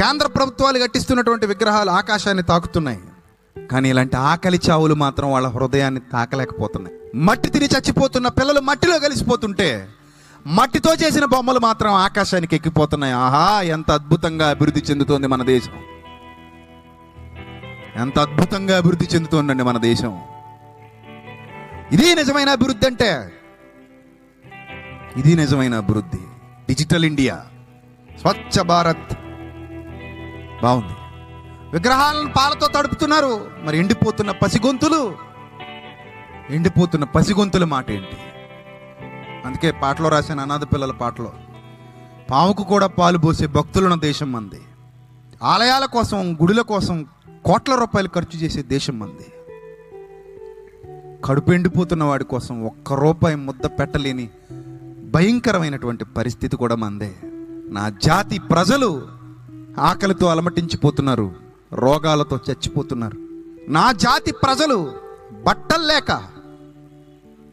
కేంద్ర ప్రభుత్వాలు కట్టిస్తున్నటువంటి విగ్రహాలు ఆకాశాన్ని తాకుతున్నాయి, కానీ ఇలాంటి ఆకలి చావులు మాత్రం వాళ్ళ హృదయాన్ని తాకలేకపోతున్నాయి. మట్టి తిని చచ్చిపోతున్న పిల్లలు మట్టిలో కలిసిపోతుంటే మట్టితో చేసిన బొమ్మలు మాత్రం ఆకాశానికి ఎక్కిపోతున్నాయి. ఆహా, ఎంత అద్భుతంగా అభివృద్ధి చెందుతోంది మన దేశం! ఎంత అద్భుతంగా అభివృద్ధి చెందుతోందండి మన దేశం! ఇది నిజమైన అభివృద్ధి అంటే, ఇది నిజమైన అభివృద్ధి. డిజిటల్ ఇండియా, స్వచ్ఛ భారత్ బాగుంది. విగ్రహాలను పాలతో తడుపుతున్నారు, మరి ఎండిపోతున్న పసిగొంతుల మాట ఏంటి? అందుకే పాటలో రాసిన అనాథ పిల్లల పాటలో, పావుకు కూడా పాలు పోసే భక్తులున్న దేశం మంది, ఆలయాల కోసం గుడుల కోసం కోట్ల రూపాయలు ఖర్చు చేసే దేశం మంది, కడుపు ఎండిపోతున్న వాడి కోసం ఒక్క రూపాయి ముద్ద పెట్టలేని భయంకరమైనటువంటి పరిస్థితి కూడా మందే. నా జాతి ప్రజలు ఆకలితో అలమటించిపోతున్నారు, రోగాలతో చచ్చిపోతున్నారు. నా జాతి ప్రజలు బట్టలు లేక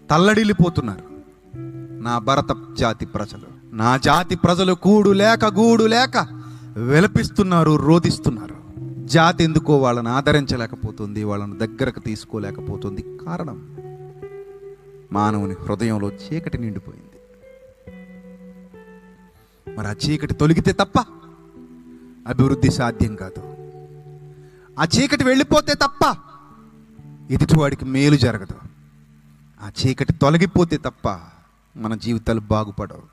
తల్లడిల్లిపోతున్నారు. నా భరత జాతి ప్రజలు, నా జాతి ప్రజలు కూడు లేక గూడు లేక విలపిస్తున్నారు, రోదిస్తున్నారు. జాతి ఎందుకో వాళ్ళని ఆదరించలేకపోతుంది, వాళ్ళని దగ్గరకు తీసుకోలేకపోతుంది. కారణం, మానవుని హృదయంలో చీకటి నిండిపోయింది. మరి ఆ చీకటి తొలగితే తప్ప అభివృద్ధి సాధ్యం కాదు. ఆ చీకటి వెళ్ళిపోతే తప్ప ఎదుటివాడికి మేలు జరగదు. ఆ చీకటి తొలగిపోతే తప్ప మన జీవితాలు బాగుపడవు.